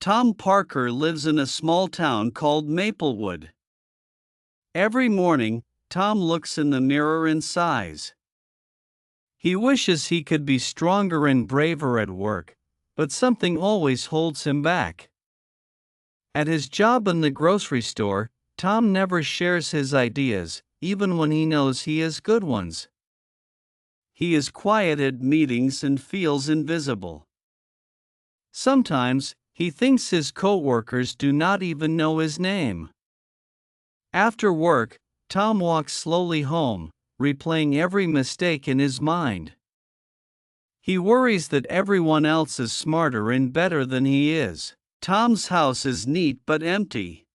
Tom Parker lives in a small town called Maplewood. Every morning, Tom looks in the mirror and sighs. He wishes he could be stronger and braver at work, but something always holds him back. At his job in the grocery store, Tom never shares his ideas, even when he knows he has good ones. He is quiet at meetings and feels invisible. Sometimes, he thinks his co-workers do not even know his name. After work, Tom walks slowly home, replaying every mistake in his mind. He worries that everyone else is smarter and better than he is. Tom's house is neat but empty.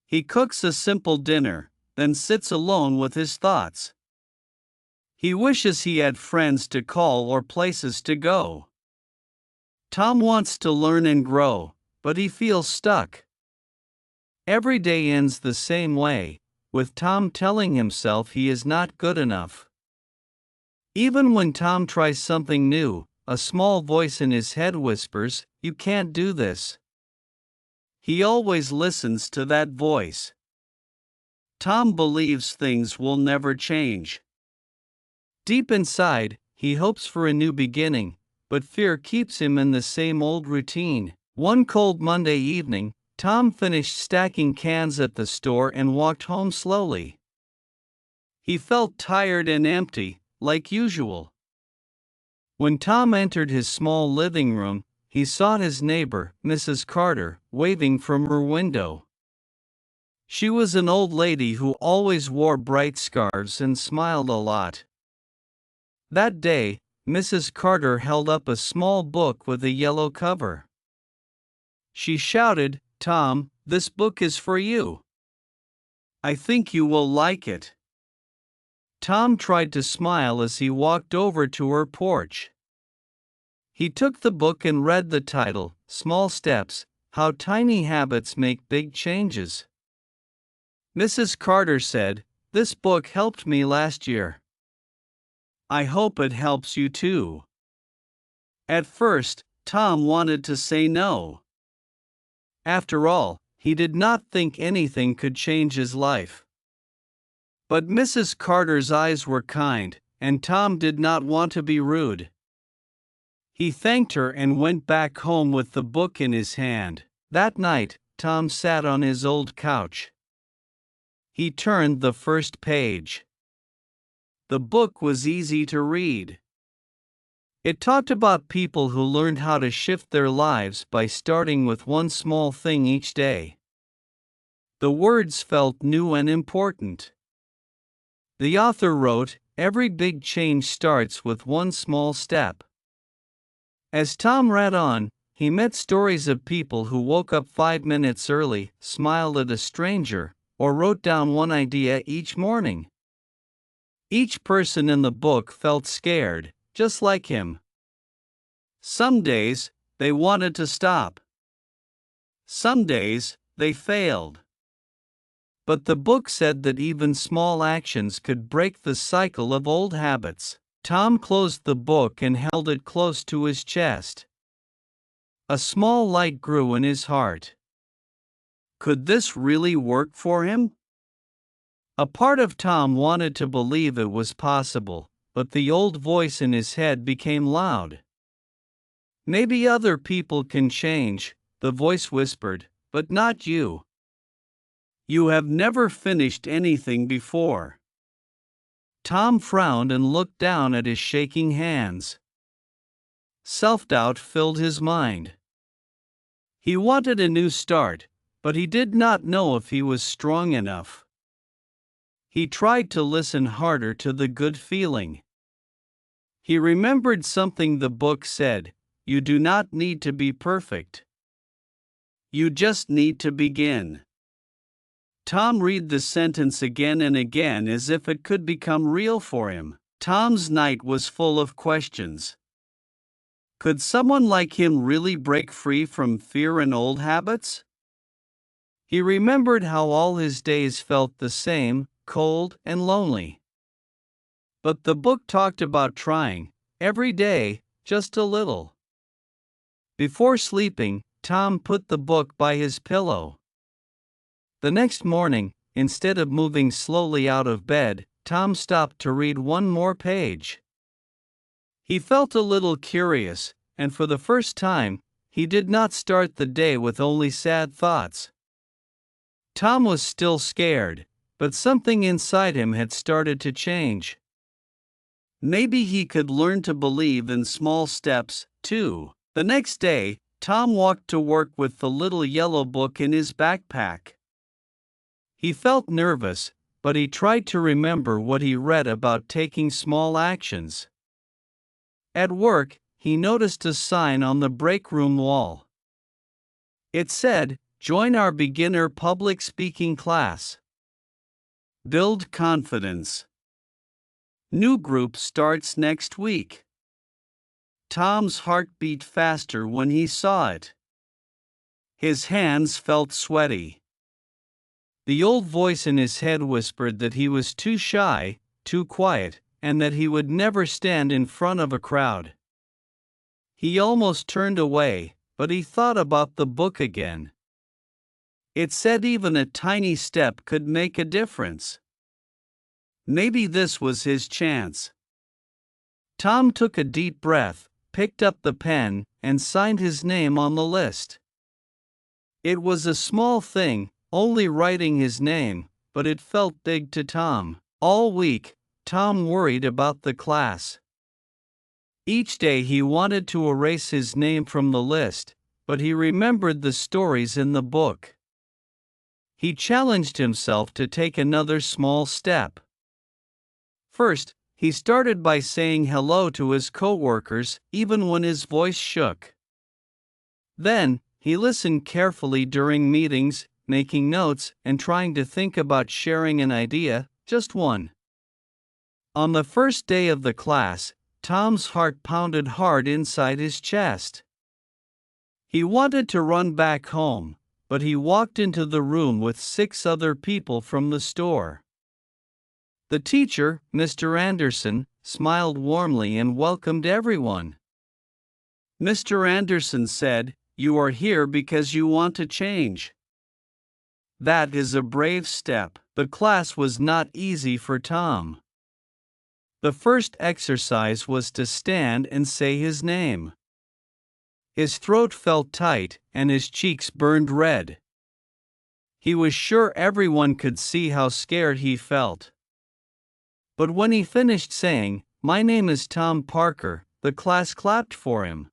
He cooks a simple dinner, then sits alone with his thoughts. He wishes he had friends to call or places to go. Tom wants to learn and grow, but he feels stuck. Every day ends the same way, with Tom telling himself he is not good enough. Even when Tom tries something new, a small voice in his head whispers, "You can't do this." He always listens to that voice. Tom believes things will never change. Deep inside, he hopes for a new beginning, but fear keeps him in the same old routine. One cold Monday evening, Tom finished stacking cans at the store and walked home slowly. He felt tired and empty, like usual. When Tom entered his small living room, he saw his neighbor, Mrs. Carter, waving from her window. She was an old lady who always wore bright scarves and smiled a lot. That day, Mrs. Carter held up a small book with a yellow cover. She shouted, "Tom, this book is for you. I think you will like it." Tom tried to smile as he walked over to her porch. He took the book and read the title, "Small Steps: How Tiny Habits Make Big Changes." Mrs. Carter said, "This book helped me last year. I hope it helps you too." At first, Tom wanted to say no. After all, he did not think anything could change his life. But Mrs. Carter's eyes were kind, and Tom did not want to be rude. He thanked her and went back home with the book in his hand. That night, Tom sat on his old couch. He turned the first page. The book was easy to read. It talked about people who learned how to shift their lives by starting with one small thing each day. The words felt new and important. The author wrote, "Every big change starts with one small step." As Tom read on, he met stories of people who woke up 5 minutes early, smiled at a stranger, or wrote down one idea each morning. Each person in the book felt scared, just like him. Some days, they wanted to stop. Some days, they failed. But the book said that even small actions could break the cycle of old habits. Tom closed the book and held it close to his chest. A small light grew in his heart. Could this really work for him? A part of Tom wanted to believe it was possible, but the old voice in his head became loud. "Maybe other people can change," the voice whispered, "but not you. You have never finished anything before." Tom frowned and looked down at his shaking hands. Self-doubt filled his mind. He wanted a new start, but he did not know if he was strong enough. He tried to listen harder to the good feeling. He remembered something the book said, "You do not need to be perfect. You just need to begin." Tom read the sentence again and again as if it could become real for him. Tom's night was full of questions. Could someone like him really break free from fear and old habits? He remembered how all his days felt the same, cold and lonely. But the book talked about trying, every day, just a little. Before sleeping, Tom put the book by his pillow. The next morning, instead of moving slowly out of bed, Tom stopped to read one more page. He felt a little curious, and for the first time, he did not start the day with only sad thoughts. Tom was still scared, but something inside him had started to change. Maybe he could learn to believe in small steps, too. The next day, Tom walked to work with the little yellow book in his backpack. He felt nervous, but he tried to remember what he read about taking small actions. At work, he noticed a sign on the break room wall. It said, "Join our beginner public speaking class. Build confidence. New group starts next week." Tom's heart beat faster when he saw it. His hands felt sweaty. The old voice in his head whispered that he was too shy, too quiet, and that he would never stand in front of a crowd. He almost turned away, but he thought about the book again. It said even a tiny step could make a difference. Maybe this was his chance. Tom took a deep breath, picked up the pen, and signed his name on the list. It was a small thing, only writing his name, but it felt big to Tom. All week, Tom worried about the class. Each day he wanted to erase his name from the list, but he remembered the stories in the book. He challenged himself to take another small step. First, he started by saying hello to his coworkers, even when his voice shook. Then, he listened carefully during meetings, making notes and trying to think about sharing an idea, just one. On the first day of the class, Tom's heart pounded hard inside his chest. He wanted to run back home, but he walked into the room with 6 other people from the store. The teacher, Mr. Anderson, smiled warmly and welcomed everyone. Mr. Anderson said, "You are here because you want to change. That is a brave step." The class was not easy for Tom. The first exercise was to stand and say his name. His throat felt tight and his cheeks burned red. He was sure everyone could see how scared he felt. But when he finished saying, "My name is Tom Parker," the class clapped for him.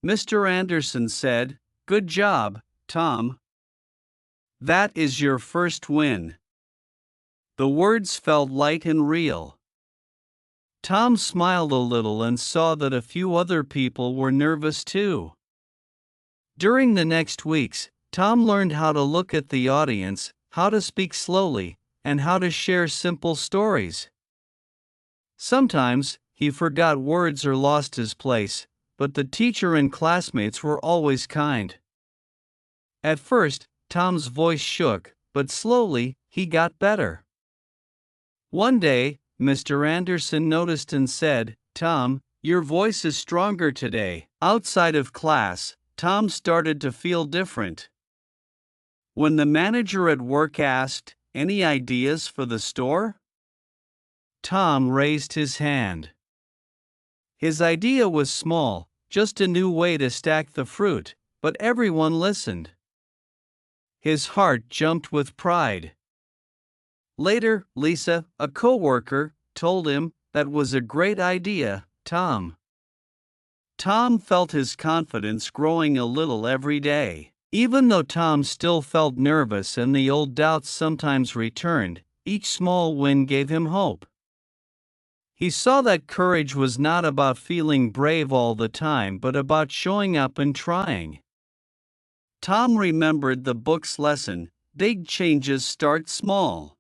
Mr. Anderson said, "Good job, Tom. That is your first win." The words felt light and real. Tom smiled a little and saw that a few other people were nervous too. During the next weeks, Tom learned how to look at the audience, how to speak slowly, and how to share simple stories. Sometimes, he forgot words or lost his place, but the teacher and classmates were always kind. At first, Tom's voice shook, but slowly, he got better. One day, Mr. Anderson noticed and said, "Tom, your voice is stronger today." Outside of class, Tom started to feel different. When the manager at work asked, "Any ideas for the store?" Tom raised his hand. His idea was small, just a new way to stack the fruit, but everyone listened. His heart jumped with pride. Later, Lisa, a coworker, told him, "That was a great idea, Tom." Tom felt his confidence growing a little every day. Even though Tom still felt nervous and the old doubts sometimes returned, each small win gave him hope. He saw that courage was not about feeling brave all the time but about showing up and trying. Tom remembered the book's lesson, "Big changes start small."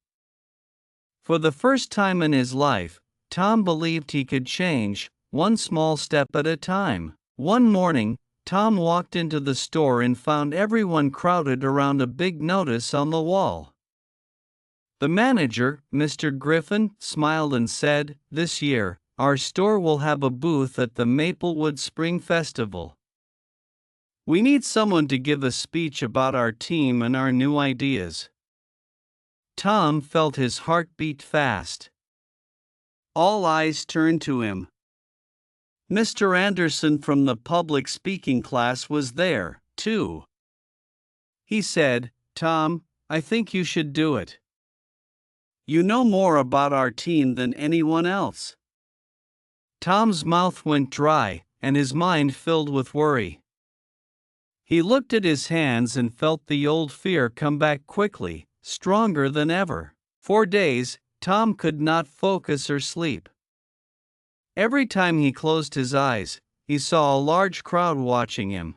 For the first time in his life, Tom believed he could change, one small step at a time. One morning, Tom walked into the store and found everyone crowded around a big notice on the wall. The manager, Mr. Griffin, smiled and said, "This year, our store will have a booth at the Maplewood Spring Festival. We need someone to give a speech about our team and our new ideas. Tom felt his heart beat fast. All eyes turned to him. Mr. Anderson from the public speaking class was there, too. He said, "Tom, I think you should do it. You know more about our team than anyone else." Tom's mouth went dry, and his mind filled with worry. He looked at his hands and felt the old fear come back quickly, stronger than ever. For days, Tom could not focus or sleep. Every time he closed his eyes, he saw a large crowd watching him.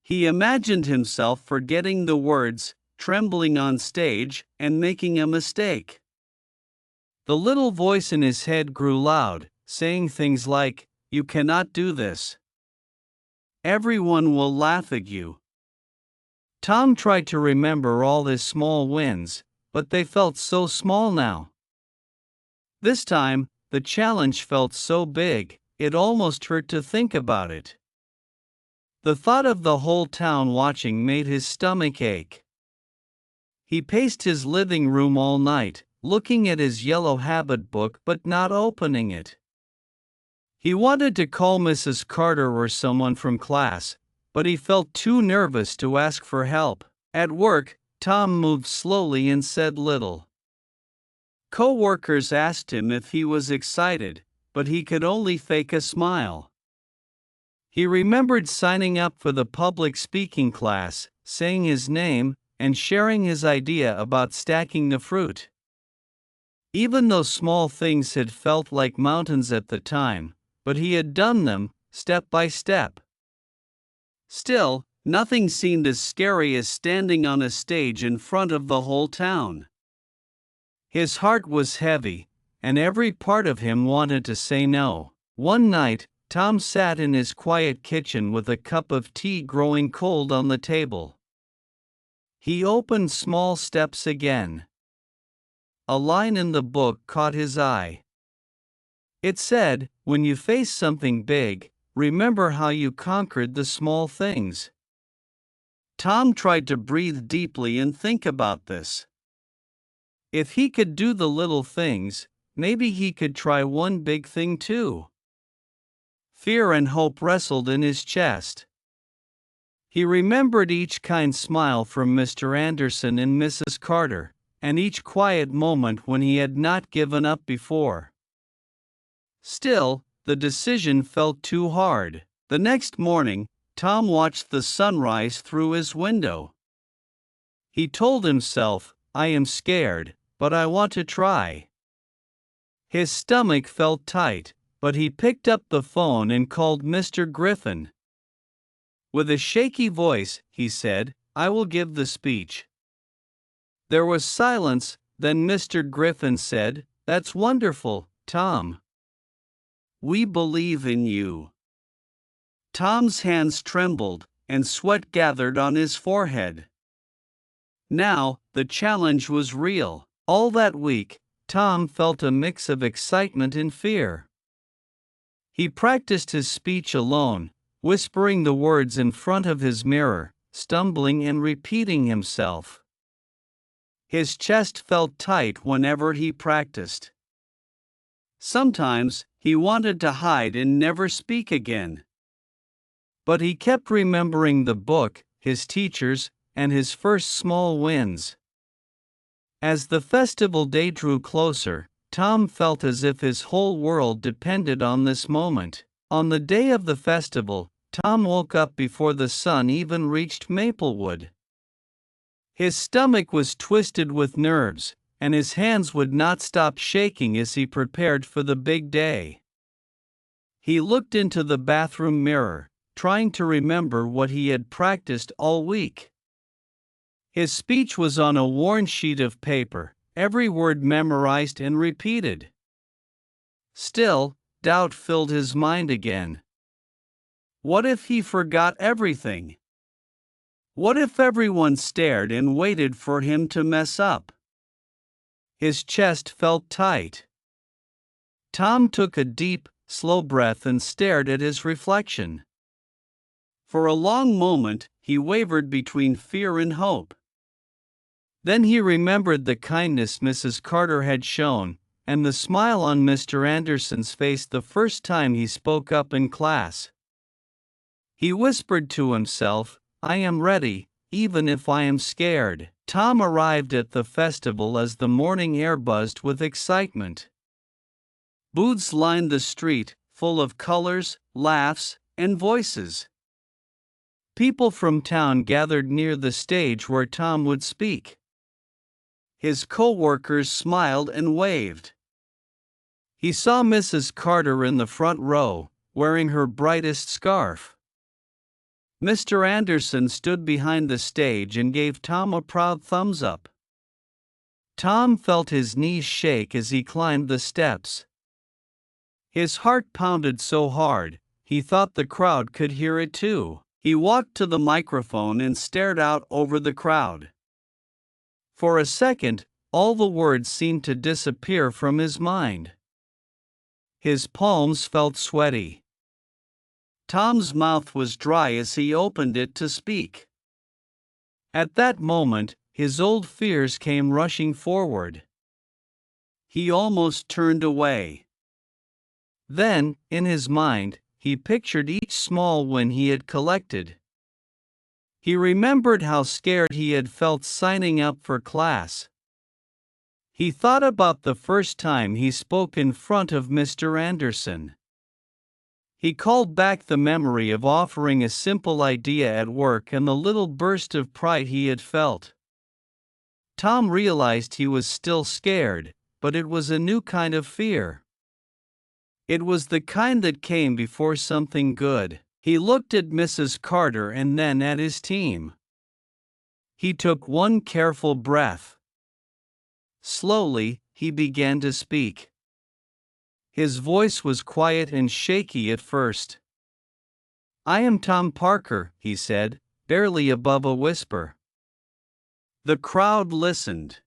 He imagined himself forgetting the words, trembling on stage, and making a mistake. The little voice in his head grew loud, saying things like, "You cannot do this. Everyone will laugh at you." Tom tried to remember all his small wins, but they felt so small now. This time, the challenge felt so big, it almost hurt to think about it. The thought of the whole town watching made his stomach ache. He paced his living room all night, looking at his yellow habit book but not opening it. He wanted to call Mrs. Carter or someone from class, but he felt too nervous to ask for help. At work, Tom moved slowly and said little. Co-workers asked him if he was excited, but he could only fake a smile. He remembered signing up for the public speaking class, saying his name, and sharing his idea about stacking the fruit. Even though small things had felt like mountains at the time, but he had done them, step by step. Still, nothing seemed as scary as standing on a stage in front of the whole town. His heart was heavy, and every part of him wanted to say no. One night, Tom sat in his quiet kitchen with a cup of tea growing cold on the table. He opened Small Steps again. A line in the book caught his eye. It said, "When you face something big, remember how you conquered the small things." Tom tried to breathe deeply and think about this. If he could do the little things, maybe he could try one big thing too. Fear and hope wrestled in his chest. He remembered each kind smile from Mr. Anderson and Mrs. Carter, and each quiet moment when he had not given up before. Still, the decision felt too hard. The next morning, Tom watched the sunrise through his window. He told himself, "I am scared, but I want to try." His stomach felt tight, but he picked up the phone and called Mr. Griffin. With a shaky voice, he said, "I will give the speech." There was silence, then Mr. Griffin said, "That's wonderful, Tom. We believe in you." Tom's hands trembled, and sweat gathered on his forehead. Now, the challenge was real. All that week, Tom felt a mix of excitement and fear. He practiced his speech alone, whispering the words in front of his mirror, stumbling and repeating himself. His chest felt tight whenever he practiced. Sometimes, he wanted to hide and never speak again. But he kept remembering the book, his teachers, and his first small wins. As the festival day drew closer, Tom felt as if his whole world depended on this moment. On the day of the festival, Tom woke up before the sun even reached Maplewood. His stomach was twisted with nerves, and his hands would not stop shaking as he prepared for the big day. He looked into the bathroom mirror, trying to remember what he had practiced all week. His speech was on a worn sheet of paper, every word memorized and repeated. Still, doubt filled his mind again. What if he forgot everything? What if everyone stared and waited for him to mess up? His chest felt tight. Tom took a deep, slow breath and stared at his reflection. For a long moment, he wavered between fear and hope. Then he remembered the kindness Mrs. Carter had shown, and the smile on Mr. Anderson's face the first time he spoke up in class. He whispered to himself, "I am ready, even if I am scared." Tom arrived at the festival as the morning air buzzed with excitement. Booths lined the street, full of colors, laughs, and voices. People from town gathered near the stage where Tom would speak. His co-workers smiled and waved. He saw Mrs. Carter in the front row, wearing her brightest scarf. Mr. Anderson stood behind the stage and gave Tom a proud thumbs up. Tom felt his knees shake as he climbed the steps. His heart pounded so hard, he thought the crowd could hear it too. He walked to the microphone and stared out over the crowd. For a second, all the words seemed to disappear from his mind. His palms felt sweaty. Tom's mouth was dry as he opened it to speak. At that moment, his old fears came rushing forward. He almost turned away. Then, in his mind, he pictured each small win he had collected. He remembered how scared he had felt signing up for class. He thought about the first time he spoke in front of Mr. Anderson. He called back the memory of offering a simple idea at work and the little burst of pride he had felt. Tom realized he was still scared, but it was a new kind of fear. It was the kind that came before something good. He looked at Mrs. Carter and then at his team. He took one careful breath. Slowly, he began to speak. His voice was quiet and shaky at first. "I am Tom Parker," he said, barely above a whisper. The crowd listened.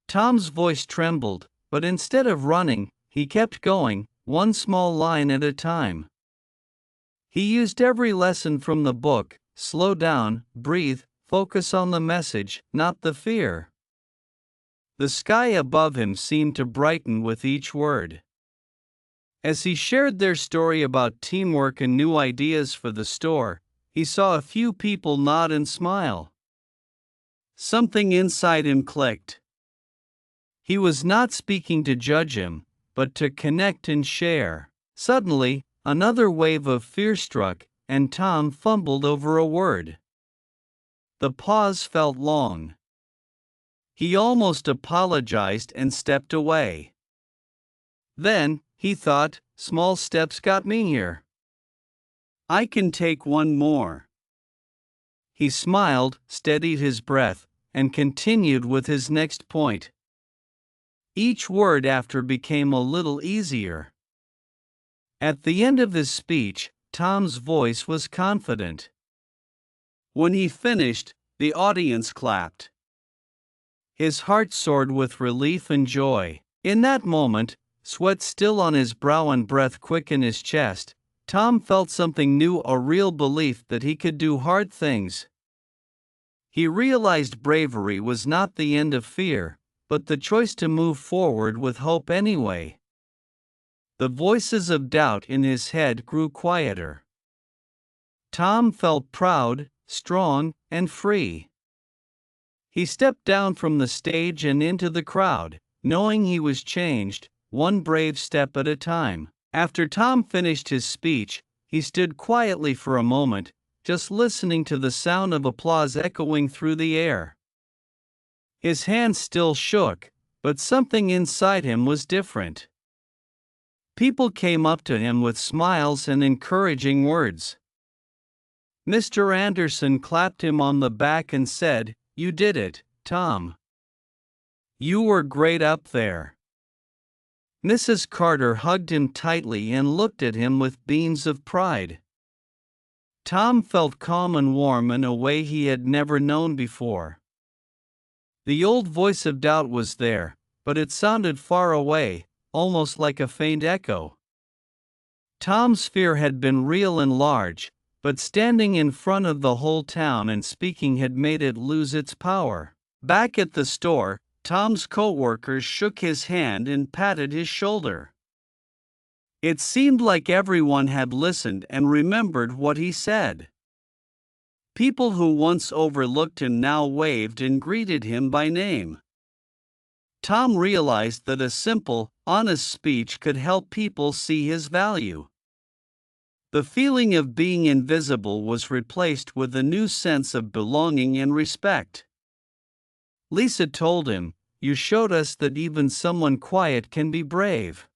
Tom's voice trembled, but instead of running, he kept going, one small line at a time. He used every lesson from the book: slow down, breathe, focus on the message, not the fear. The sky above him seemed to brighten with each word. As he shared their story about teamwork and new ideas for the store, he saw a few people nod and smile. Something inside him clicked. He was not speaking to judge him, but to connect and share. Suddenly, another wave of fear struck, and Tom fumbled over a word. The pause felt long. He almost apologized and stepped away. Then, he thought, small steps got me here. I can take one more. He smiled, steadied his breath, and continued with his next point. Each word after became a little easier. At the end of his speech, Tom's voice was confident. When he finished, the audience clapped. His heart soared with relief and joy. In that moment, sweat still on his brow and breath quick in his chest, Tom felt something new, a real belief that he could do hard things. He realized bravery was not the end of fear, but the choice to move forward with hope anyway. The voices of doubt in his head grew quieter. Tom felt proud, strong, and free. He stepped down from the stage and into the crowd, knowing he was changed, one brave step at a time. After Tom finished his speech, he stood quietly for a moment, just listening to the sound of applause echoing through the air. His hands still shook, but something inside him was different. People came up to him with smiles and encouraging words. Mr. Anderson clapped him on the back and said, "You did it, Tom. You were great up there." Mrs. Carter hugged him tightly and looked at him with beams of pride. Tom felt calm and warm in a way he had never known before. The old voice of doubt was there, but it sounded far away, almost like a faint echo. Tom's fear had been real and large, But standing in front of the whole town and speaking had made it lose its power. Back at the store, Tom's coworkers shook his hand and patted his shoulder. It seemed like everyone had listened and remembered what he said. People who once overlooked him now waved and greeted him by name. Tom realized that a simple, honest speech could help people see his value. The feeling of being invisible was replaced with a new sense of belonging and respect. Lisa told him, "You showed us that even someone quiet can be brave.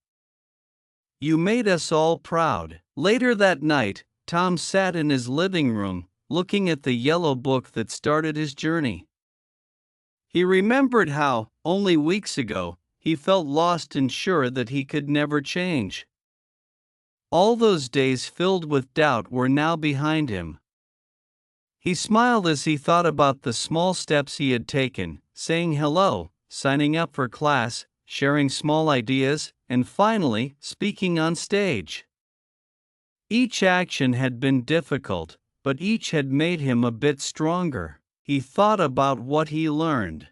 You made us all proud." Later that night, Tom sat in his living room, looking at the yellow book that started his journey. He remembered how, only weeks ago, he felt lost and sure that he could never change. All those days filled with doubt were now behind him. He smiled as he thought about the small steps he had taken, saying hello, signing up for class, sharing small ideas, and finally, speaking on stage. Each action had been difficult, but each had made him a bit stronger. He thought about what he learned.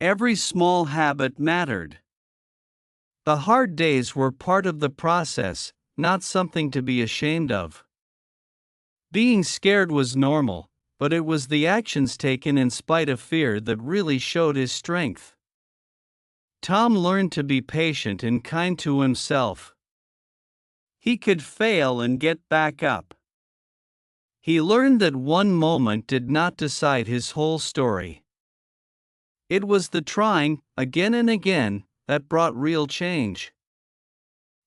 Every small habit mattered. The hard days were part of the process, not something to be ashamed of. Being scared was normal, but it was the actions taken in spite of fear that really showed his strength. Tom learned to be patient and kind to himself. He could fail and get back up. He learned that one moment did not decide his whole story. It was the trying, again and again, that brought real change.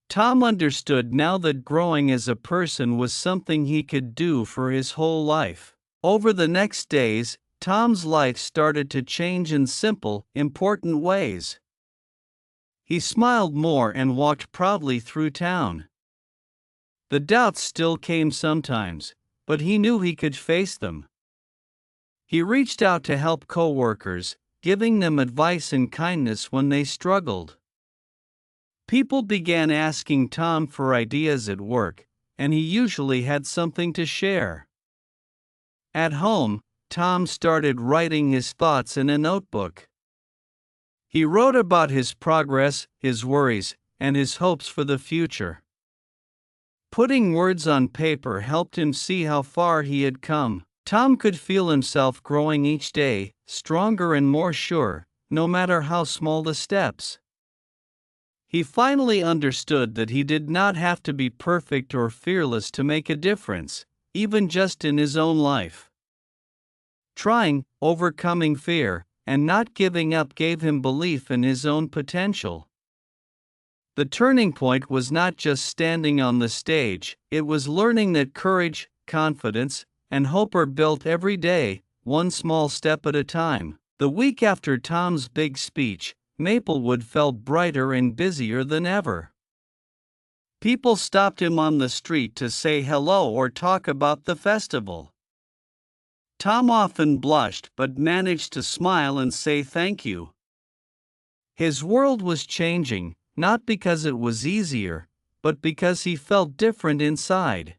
Tom understood now that growing as a person was something he could do for his whole life. Over the next days, Tom's life started to change in simple, important ways. He smiled more and walked proudly through town. The doubts still came sometimes, but he knew he could face them. He reached out to help coworkers, giving them advice and kindness when they struggled. People began asking Tom for ideas at work, and he usually had something to share. At home, Tom started writing his thoughts in a notebook. He wrote about his progress, his worries, and his hopes for the future. Putting words on paper helped him see how far he had come. Tom could feel himself growing each day, stronger and more sure, no matter how small the steps. He finally understood that he did not have to be perfect or fearless to make a difference, even just in his own life. Trying, overcoming fear, and not giving up gave him belief in his own potential. The turning point was not just standing on the stage, it was learning that courage, confidence, and hope are built every day, one small step at a time. The week after Tom's big speech, Maplewood felt brighter and busier than ever. People stopped him on the street to say hello or talk about the festival. Tom often blushed but managed to smile and say thank you. His world was changing, not because it was easier, but because he felt different inside.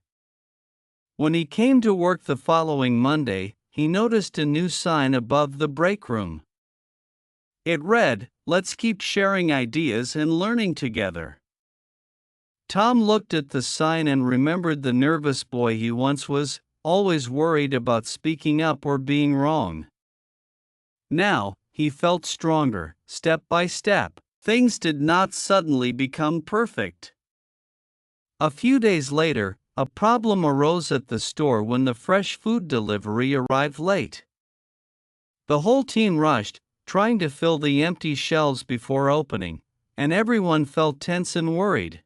When he came to work the following Monday, he noticed a new sign above the break room. It read, "Let's keep sharing ideas and learning together." Tom looked at the sign and remembered the nervous boy he once was, always worried about speaking up or being wrong. Now, he felt stronger, step by step. Things did not suddenly become perfect. A few days later, a problem arose at the store when the fresh food delivery arrived late. The whole team rushed, trying to fill the empty shelves before opening, and everyone felt tense and worried.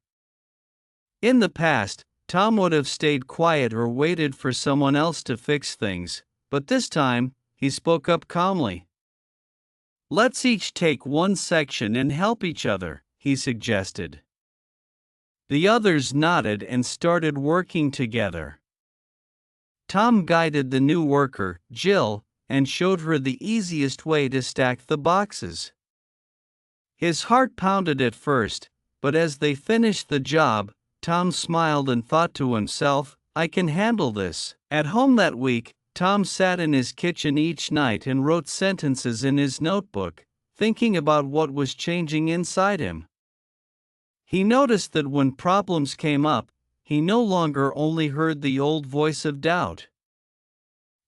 In the past, Tom would have stayed quiet or waited for someone else to fix things, but this time, he spoke up calmly. "Let's each take one section and help each other," he suggested. The others nodded and started working together. Tom guided the new worker, Jill, and showed her the easiest way to stack the boxes. His heart pounded at first, but as they finished the job, Tom smiled and thought to himself, I can handle this. At home that week, Tom sat in his kitchen each night and wrote sentences in his notebook, thinking about what was changing inside him. He noticed that when problems came up, he no longer only heard the old voice of doubt.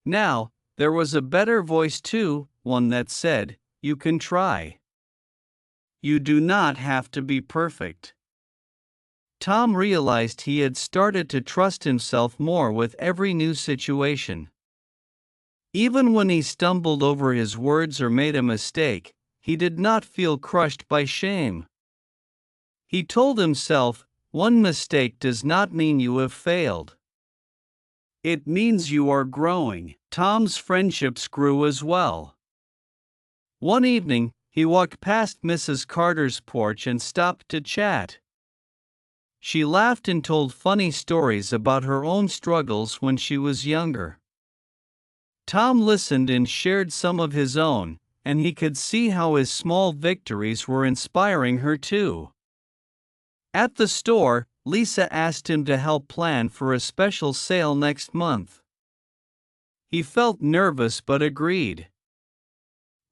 Now, there was a better voice too, one that said, "You can try. You do not have to be perfect." Tom realized he had started to trust himself more with every new situation. Even when he stumbled over his words or made a mistake, he did not feel crushed by shame. He told himself, "One mistake does not mean you have failed. It means you are growing." Tom's friendships grew as well. One evening, he walked past Mrs. Carter's porch and stopped to chat. She laughed and told funny stories about her own struggles when she was younger. Tom listened and shared some of his own, and he could see how his small victories were inspiring her too. At the store, Lisa asked him to help plan for a special sale next month. He felt nervous but agreed.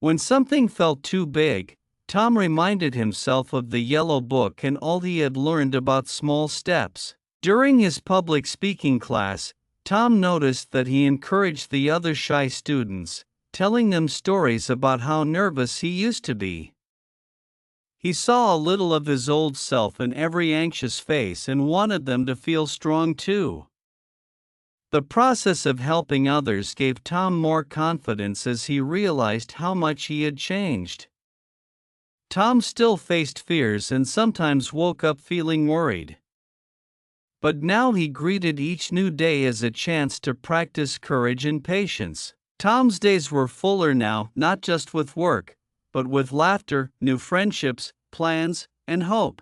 When something felt too big, Tom reminded himself of the Yellow Book and all he had learned about small steps. During his public speaking class, Tom noticed that he encouraged the other shy students, telling them stories about how nervous he used to be. He saw a little of his old self in every anxious face and wanted them to feel strong too. The process of helping others gave Tom more confidence as he realized how much he had changed. Tom still faced fears and sometimes woke up feeling worried. But now he greeted each new day as a chance to practice courage and patience. Tom's days were fuller now, not just with work, but with laughter, new friendships, plans, and hope.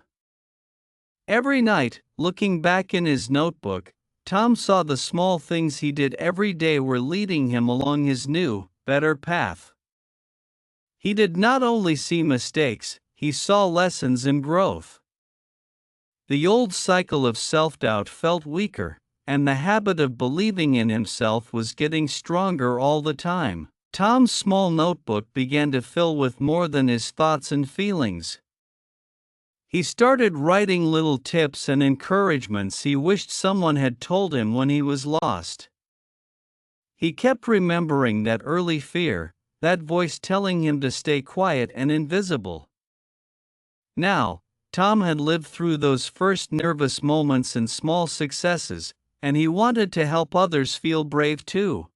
Every night, looking back in his notebook, Tom saw the small things he did every day were leading him along his new, better path. He did not only see mistakes, he saw lessons and growth. The old cycle of self-doubt felt weaker, and the habit of believing in himself was getting stronger all the time. Tom's small notebook began to fill with more than his thoughts and feelings. He started writing little tips and encouragements he wished someone had told him when he was lost. He kept remembering that early fear, that voice telling him to stay quiet and invisible. Now, Tom had lived through those first nervous moments and small successes, and he wanted to help others feel brave too.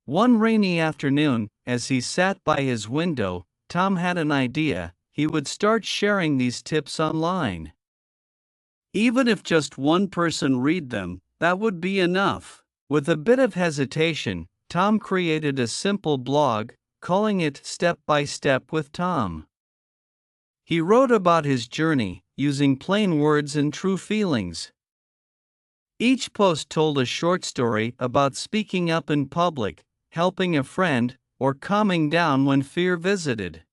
One rainy afternoon, as he sat by his window, Tom had an idea. He would start sharing these tips online. Even if just one person read them, that would be enough. With a bit of hesitation, Tom created a simple blog, calling it Step by Step with Tom. He wrote about his journey, using plain words and true feelings. Each post told a short story about speaking up in public, helping a friend, or calming down when fear visited.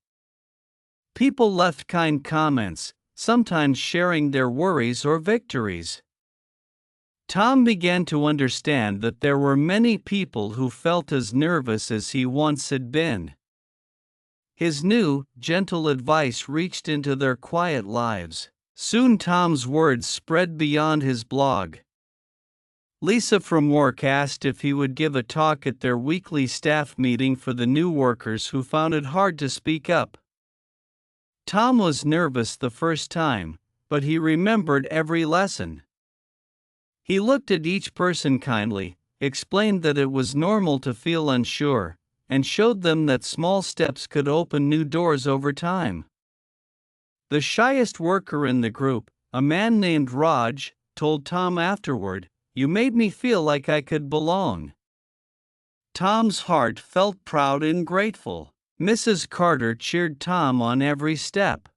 People left kind comments, sometimes sharing their worries or victories. Tom began to understand that there were many people who felt as nervous as he once had been. His new, gentle advice reached into their quiet lives. Soon Tom's words spread beyond his blog. Lisa from work asked if he would give a talk at their weekly staff meeting for the new workers who found it hard to speak up. Tom was nervous the first time, but he remembered every lesson. He looked at each person kindly, explained that it was normal to feel unsure, and showed them that small steps could open new doors over time. The shyest worker in the group, a man named Raj, told Tom afterward, "You made me feel like I could belong." Tom's heart felt proud and grateful. Mrs. Carter cheered Tom on every step.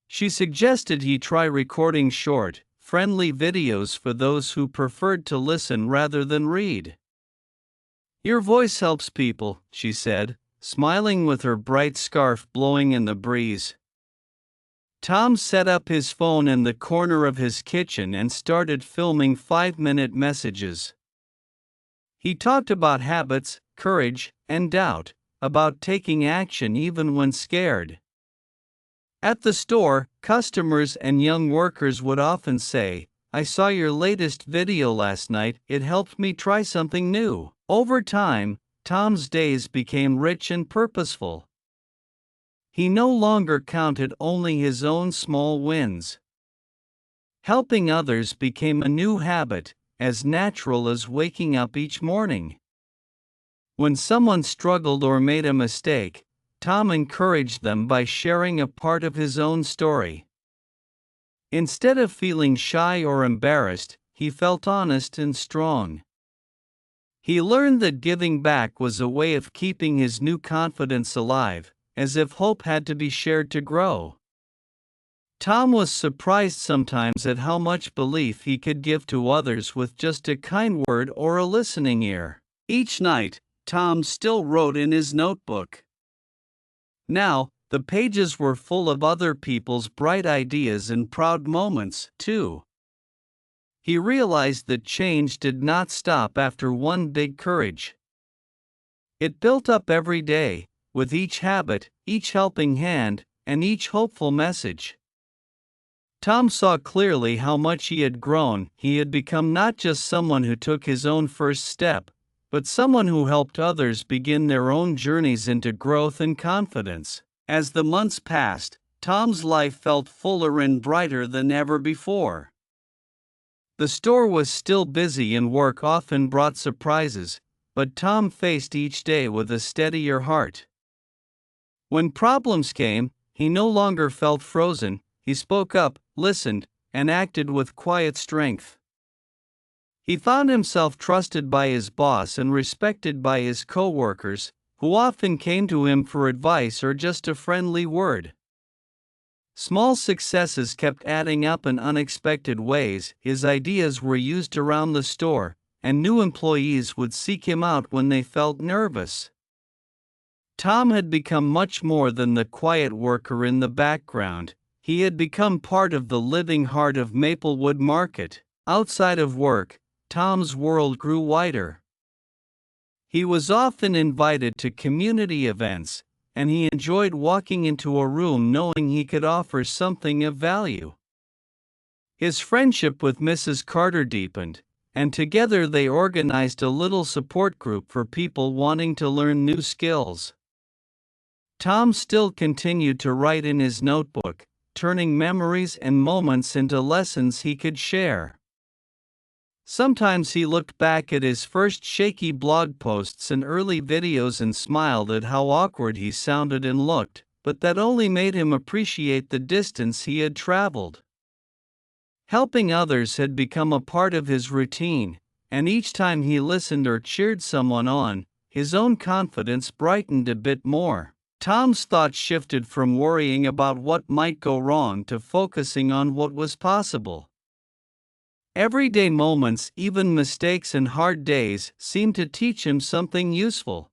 She suggested he try recording short, friendly videos for those who preferred to listen rather than read. "Your voice helps people," she said, smiling with her bright scarf blowing in the breeze. Tom set up his phone in the corner of his kitchen and started filming 5-minute messages. He talked about habits, courage, and doubt, about taking action even when scared. At the store, customers and young workers would often say, "I saw your latest video last night, it helped me try something new." Over time, Tom's days became rich and purposeful. He no longer counted only his own small wins. Helping others became a new habit, as natural as waking up each morning. When someone struggled or made a mistake, Tom encouraged them by sharing a part of his own story. Instead of feeling shy or embarrassed, he felt honest and strong. He learned that giving back was a way of keeping his new confidence alive, as if hope had to be shared to grow. Tom was surprised sometimes at how much belief he could give to others with just a kind word or a listening ear. Each night, Tom still wrote in his notebook. Now, the pages were full of other people's bright ideas and proud moments, too. He realized that change did not stop after one big courage. It built up every day, with each habit, each helping hand, and each hopeful message. Tom saw clearly how much he had grown. He had become not just someone who took his own first step, but someone who helped others begin their own journeys into growth and confidence. As the months passed, Tom's life felt fuller and brighter than ever before. The store was still busy and work often brought surprises, but Tom faced each day with a steadier heart. When problems came, he no longer felt frozen. He spoke up, listened, and acted with quiet strength. He found himself trusted by his boss and respected by his co-workers, who often came to him for advice or just a friendly word. Small successes kept adding up in unexpected ways. His ideas were used around the store, and new employees would seek him out when they felt nervous. Tom had become much more than the quiet worker in the background. He had become part of the living heart of Maplewood Market. Outside of work, Tom's world grew wider. He was often invited to community events, and he enjoyed walking into a room knowing he could offer something of value. His friendship with Mrs. Carter deepened, and together they organized a little support group for people wanting to learn new skills. Tom still continued to write in his notebook, turning memories and moments into lessons he could share. Sometimes he looked back at his first shaky blog posts and early videos and smiled at how awkward he sounded and looked, but that only made him appreciate the distance he had traveled. Helping others had become a part of his routine, and each time he listened or cheered someone on, his own confidence brightened a bit more. Tom's thoughts shifted from worrying about what might go wrong to focusing on what was possible. Everyday moments, even mistakes and hard days, seemed to teach him something useful.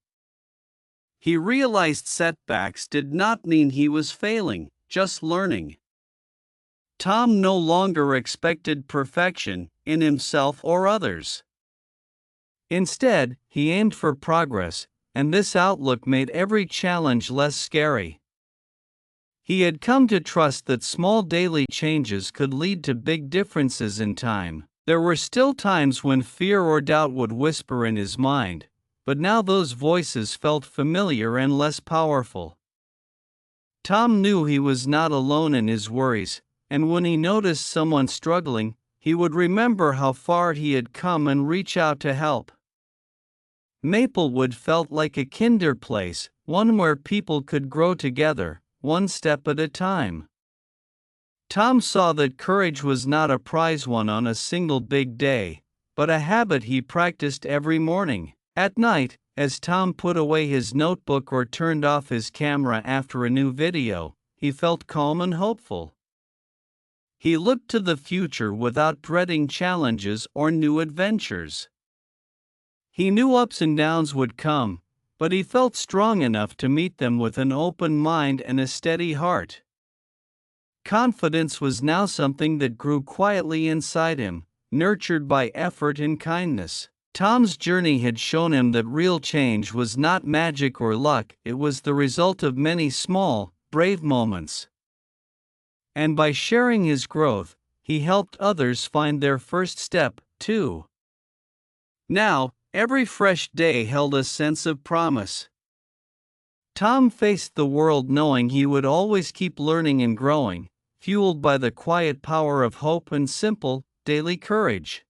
He realized setbacks did not mean he was failing, just learning. Tom no longer expected perfection, in himself or others. Instead, he aimed for progress, and this outlook made every challenge less scary. He had come to trust that small daily changes could lead to big differences in time. There were still times when fear or doubt would whisper in his mind, but now those voices felt familiar and less powerful. Tom knew he was not alone in his worries, and when he noticed someone struggling, he would remember how far he had come and reach out to help. Maplewood felt like a kinder place, one where people could grow together, one step at a time. Tom saw that courage was not a prize won on a single big day, but a habit he practiced every morning. At night, as Tom put away his notebook or turned off his camera after a new video, he felt calm and hopeful. He looked to the future without dreading challenges or new adventures. He knew ups and downs would come, but he felt strong enough to meet them with an open mind and a steady heart. Confidence was now something that grew quietly inside him, nurtured by effort and kindness. Tom's journey had shown him that real change was not magic or luck, it was the result of many small, brave moments. And by sharing his growth, he helped others find their first step, too. Now, every fresh day held a sense of promise. Tom faced the world knowing he would always keep learning and growing, fueled by the quiet power of hope and simple, daily courage.